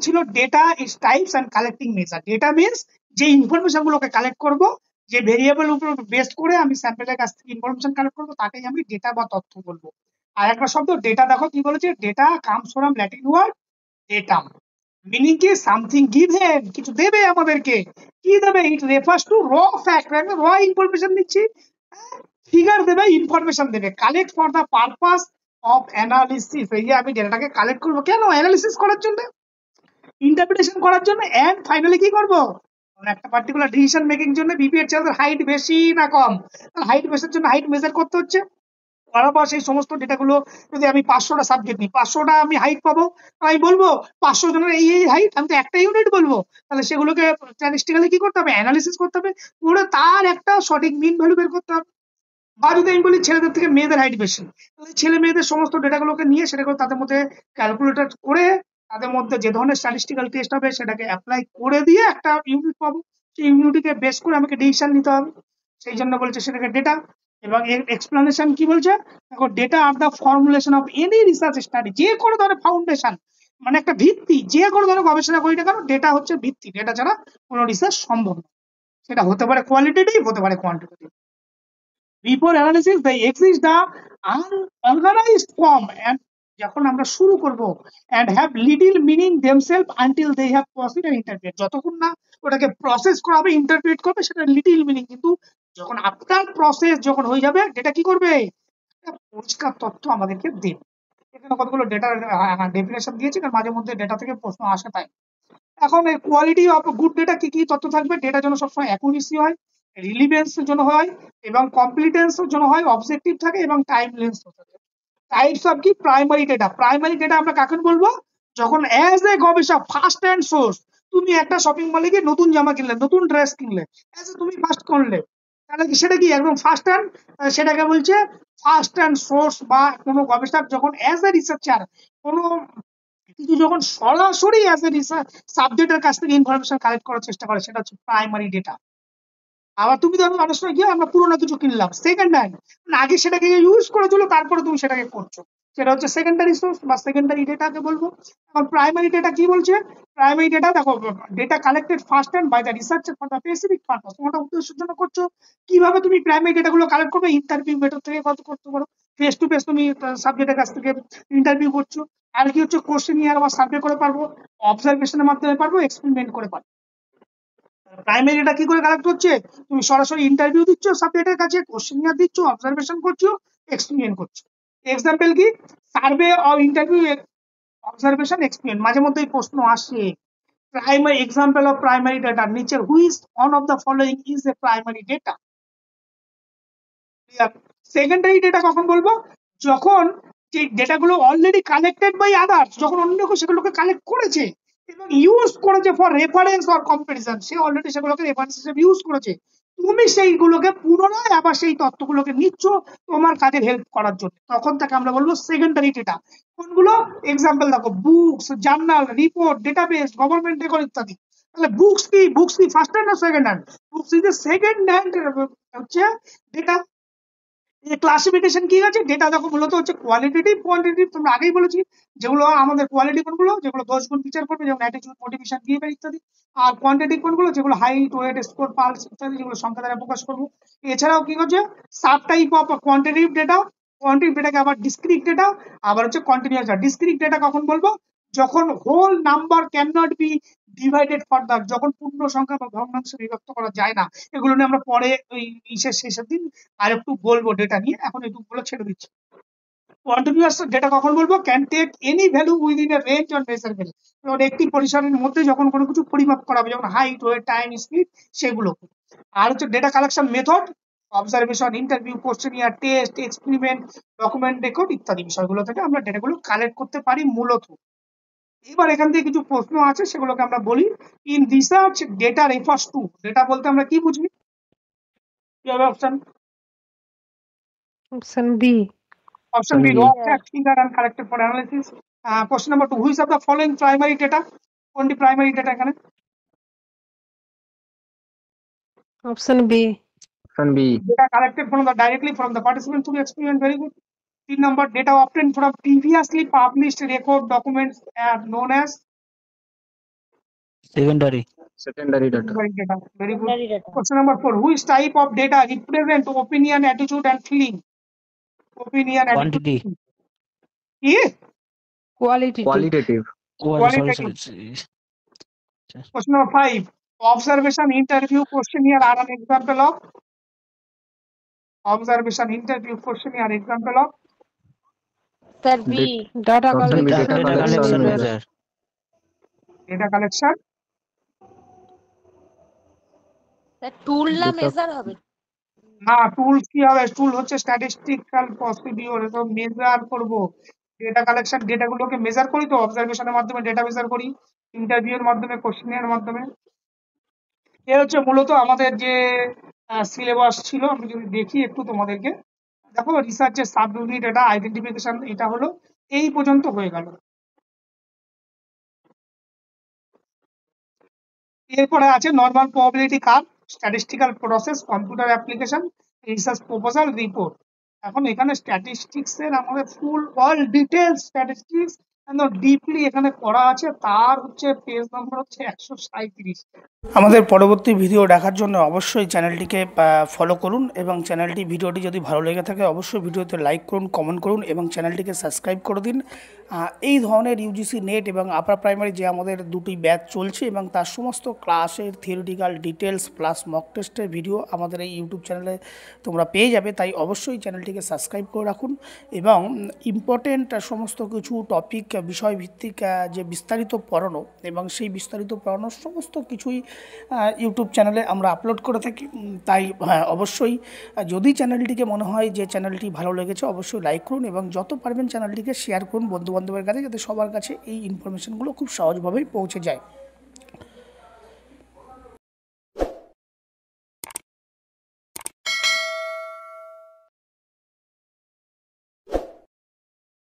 ছিল data is types and collecting measure. Data means যে information গুলোকে কালেক্ট করব, যে ভেরিয়েবল উপর বেস করে আমি স্যাম্পলের কাছ থেকে ইনফরমেশন কালেক্ট করবো, তাকেই আমি ডেটা বা তথ্য বলবো। আর একটা শব্দ ডেটা, দেখো কি বলেছে, data comes from Latin word datum, meaning কি সামথিং গিভেন, কিছু দেবে আমাদেরকে। কি দেবে? It refers to raw fact, raw information দিচ্ছি, ফিগার দেবে, ইনফরমেশন দেবে। Collect for the purpose of analysis, এই যে আমি ডেটাটাকে কালেক্ট করবো কেন? অ্যানালিসিস করার জন্য, ইন্টারপ্রিটেশন করার জন্য, এন্ড ফাইনালি কি করব? একটা পার্টিকুলার ডিসিশন মেকিং জন্য বিপি এর চেয়ে হাইট বেশি না কম, হাইট বেশির জন্য হাইট মেজার করতে হচ্ছে। বরাবর সেই সমস্ত ডেটাগুলো, যদি আমি 500টা সাবজেক্ট নিই, 500টা আমি হাইট পাবো, আমি বলবো 500 জনের এই এই হাইট, আমি তো একটা ইউনিট বলবো। তাহলে সেগুলোকে স্ট্যাটিস্টিক্যালি কি করতে হবে? অ্যানালিসিস করতে হবে, করে তার একটা সঠিক মিন ভ্যালু বের করতে হবে। বা যদি আমি বলি ছেলেদের থেকে মেয়েদের হাইট বেশি, তাহলে ছেলে মেয়েদের সমস্ত ডেটাগুলোকে নিয়ে সেটা করে তাদের মধ্যে ক্যালকুলেটর করে, তাদের মধ্যে যে ধরনের স্ট্যাটিস্টিক্যাল টেস্ট হবে সেটাকে অ্যাপ্লাই করে দিয়ে একটা ইউনিট পাবো। সেই ইউনিটকে বেস করে আমাকে ডিসিশন নিতে হবে, সেই জন্য বলছে সেটাকে ডেটা। এবং এর এক্সপ্লেনেশন কি বলছে, দেখো, data are the formulation of any research study, যে কোনো ধরনের ফাউন্ডেশন, মানে একটা ভিত্তি, যে কোনো ধরনের গবেষণা করি না কেন, ডেটা হচ্ছে ভিত্তি, ডেটা ছাড়া কোনো রিসার্চ সম্ভব না। সেটা হতে পারে কোয়ালিটেটিভ, হতে পারে quantitative. Before analysis, they exist the unorganized form, and যখন আমরা শুরু করব, and have little meaning themselves until they have processed and interpret, যতক্ষণ না ওটাকে প্রসেস করা হবে, ইন্টারপ্রেট করবে, সেটা লিটিল মিনিং। কিন্তু যখন আফটার প্রসেস যখন হয়ে যাবে, ডেটা কি করবে? একটা পরিষ্কার তথ্য আমাদেরকে দেবে। এখানে কতগুলো ডেটার ডেফিনেশন দিয়েছি, কারণ মাঝে মধ্যে ডেটা থেকে প্রশ্ন আসে তাই। এখন এই কোয়ালিটি অফ গুড ডেটা কি কি তথ্য থাকবে? ডেটা যেন সবসময় অ্যাকুরেসি হয়, রিলিভেন্স জন্য হয়, এবং কমপ্লিটেন্স জন্য হয়, অবজেক্টিভ থাকে, এবং টাইমলেস থাকে। টাইপস অফ কি? Primary data. প্রাইমারি ডেটা আমরা কাকে বলবো? যখন অ্যাজ এ গবেষক ফার্স্ট হ্যান্ড সোর্স, তুমি একটা শপিং মলে গিয়ে নতুন জামা কিনলে, নতুন ড্রেস কিনলে, অ্যাজ এ তুমি ফার্স্ট করলে, তাহলে কি সেটা কি একদম ফার্স্ট হ্যান্ড? সেটাকে বলছে ফার্স্ট হ্যান্ড সোর্স। বা কোনো গবেষক যখন অ্যাজ এ রিসার্চার কোনো কিছু যখন সরাসরি অ্যাজ এ রিসার্চ সাবজেক্টের কাছ থেকে ইনফরমেশন কালেক্ট করার চেষ্টা করে, সেটা হচ্ছে প্রাইমারি ডেটা। আবার তুমি ধরো অনেক সময় গিয়ে আমরা পুরোনো কিছু কিনলাম সেকেন্ড হ্যান্ড, আগে সেটাকে ইউজ করেছিল, তারপরে তুমি সেটাকে করছো, সেটা হচ্ছে সেকেন্ডারি সোর্স বা সেকেন্ডারি ডেটাকে বলবো। এখন প্রাইমারি ডেটা কি বলছে? প্রাইমারি ডেটা, দেখো, data collected first hand by the researcher for the specific purpose, তোমার উদ্দেশ্যের জন্য করছো। কিভাবে তুমি প্রাইমারি ডেটাগুলো কালেক্ট করবে? ইন্টারভিউ মেথড থেকে করতে পারো, ফেস টু ফেস তুমি সাবজেক্টের কাছ থেকে ইন্টারভিউ করছো। আর কি হচ্ছে, কোশ্চেন ইয়ার বা সার্ভে করে পারবো, অবজারভেশনের মাধ্যমে পারবো, এক্সপেরিমেন্ট করে পারবো। প্রাইমারি ডেটা কি করে কালেক্ট হচ্ছে? তুমি সরাসরি ইন্টারভিউ দিচ্ছ সাবজেক্টের কাছে, কোশ্চেনিয়ার দিচ্ছ, অবজারভেশন করছো, এক্সপেরিমেন্ট করছো। এক্সাম্পল কি? Survey or interview, observation, experiment. মাঝে মধ্যে এই প্রশ্ন আসে। Primary example of primary data, নিচের which one of the following is a primary data. Secondary data কখন বলবো? যখন যে ডেটাগুলো অলরেডি কালেক্টেড বাই আদার্স, যখন অন্য কেউ সেগুলোকে কালেক্ট করেছে এবং ইউজ করেছে ফর রেফারেন্স অর কম্পারিজন, সে অলরেডি সেগুলোকে রেফারেন্স হিসেবে ইউজ করেছে, তুমি সেইগুলোকে পুনরায় আবার সেই তথ্যগুলোকে নিচ্ছ তোমার কাজের হেল্প করার জন্য, তখন তাকে আমরা বলবো সেকেন্ডারি ডেটা। কোনগুলো? এক্সাম্পল দেখো, books, journal, report, database, government record ইত্যাদি। তাহলে বুকস কি ফার্স্ট হ্যান্ড না second hand? Books is second hand হচ্ছে ডেটা। ক্লাসিফিকেশন কি আছে? ডেটা দেখো মূলত হচ্ছে কোয়ালিটেটিভ, কোয়ান্টিটেটিভ, তোমরা আগেই বলেছি। যেগুলো আমাদের কোয়ালিটি কোনগুলো? যেগুলো 10 গুণ বিচার করবে, যেমন অ্যাটিটিউড, মোটিভেশন, বিহেভিয়ার ইত্যাদি। আর কোয়ান্টিটেটিভ কোনগুলো? যেগুলো হাইট, ওয়েট, স্কোর, পালস ইত্যাদি, যেগুলো সংখ্যা দ্বারা প্রকাশ করবো। এছাড়াও কি হচ্ছে, sub type of quantitative data. Quantitative ডেটাকে আবার ডিসক্রিট ডেটা, আবার হচ্ছে কন্টিনিউয়াস ডেটা। ডিসক্রিট ডেটা কখন বলবো? যখন whole number can not be divided further, যখন পূর্ণ সংখ্যা বা ভগ্নাংশে বিভক্ত করা যায় না। এগুলো নিয়ে আমরা পরে ওই শেষের দিন আর একটু বলবো ডেটা নিয়ে, এখন এইটুকু বলে ছেড়ে দিচ্ছি। কন্টিনিউয়াস ডেটা কখন বলবো? Can take any value within a range or measurable, যেমন একটি পরিসরের মধ্যে যখন কোনো কিছু পরিমাপ করা হবে, যেমন হাইট, ওয়েট, টাইম, স্পিড, সেগুলো। আর হচ্ছে data collection method, observation, interview, questionnaire, test, experiment, document record ইত্যাদি বিষয়গুলো থেকে আমরা ডেটাগুলো কালেক্ট করতে পারি মূলত। এবার এখান থেকে কিছু প্রশ্ন আছে, সেগুলোকে আমরা বলি। In research data refers to, data বলতে আমরা কি বুঝি? কি হবে option? Option B. Option B, raw Yeah. fact figure and collected for analysis. Question number 2, which of the following primary data? কোনটি প্রাইমারি ডেটা এখানে? Option B. Option B. Data collected from the directly from the participants to the experiment. Very good. 3 number, data obtained from previously published record documents are known as? secondary, secondary data. Secondary data. Very good. Secondary data. Question number 4. Which type of data represent opinion, attitude, and feeling? Opinion, attitude. quantity, Yeah. Qualitative. Qualitative. Qualitative. sorry. Question number 5. Observation, interview, questionnaire are an example of. Observation, interview, questionnaire example of. Sir, B. Data Option B, collection. data collection and measure. Data collection. Sir, tool না Data- measure হবে। না, টুল কি হবে? টুল হচ্ছে statistical procedure, তো measure করব। Data collection, ডেটাগুলোকে measure করি, তো অবজারভেশনের মাধ্যমে ডেটা মেজার করি, ইন্টারভিউর মাধ্যমে, কোশ্চেনের মাধ্যমে। এ হচ্ছে মূলত আমাদের যে সিলেবাস ছিল। আমি যদি দেখি একটু তোমাদেরকে, দেখো রিসার্চের সাব ইউনিট, এটা আইডেন্টিফিকেশন, এটা হলো এই পর্যন্ত হয়ে গেল। এরপরে আছে normal probability curve, statistical process, computer application, research proposal, report. এখন এখানে স্ট্যাটিস্টিক্স এর আমাদের ফুল অল ডিটেলস স্ট্যাটিস্টিক্স একদম ডিপলি এখানে করা আছে। তার হচ্ছে পেজ নাম্বার হচ্ছে 137। আমাদের পরবর্তী ভিডিও দেখার জন্য অবশ্যই চ্যানেলটিকে ফলো করুন, এবং ভিডিওটি যদি ভালো লেগে থাকে অবশ্যই ভিডিওতে লাইক করুন, কমেন্ট করুন, এবং চ্যানেলটিকে সাবস্ক্রাইব করে দিন। এই ধরনের ইউজিসি নেট এবং আপার প্রাইমারি যে আমাদের দুটি ব্যাচ চলছে, এবং তার সমস্ত ক্লাসের থিওরিটিক্যাল ডিটেলস প্লাস মক টেস্টের ভিডিও আমাদের এই ইউটিউব চ্যানেলে তোমরা পেয়ে যাবে। তাই অবশ্যই চ্যানেলটিকে সাবস্ক্রাইব করে রাখুন, এবং ইম্পর্টেন্ট সমস্ত কিছু টপিক, বিষয়ভিত্তিক যে বিস্তারিত পড়ানো, এবং সেই বিস্তারিত পড়ানোর সমস্ত কিছুই ইউটিউব চ্যানেলে আমরা আপলোড করে থাকি। তাই হ্যাঁ, অবশ্যই যদি চ্যানেলটিকে মনে হয় যে চ্যানেলটি ভালো লেগেছে, অবশ্যই লাইক করুন, এবং যত পারবেন চ্যানেলটিকে শেয়ার করুন বন্ধুবান্ধবের কাছে, যাতে সবার কাছে এই ইনফরমেশনগুলো খুব সহজভাবেই পৌঁছে যায়।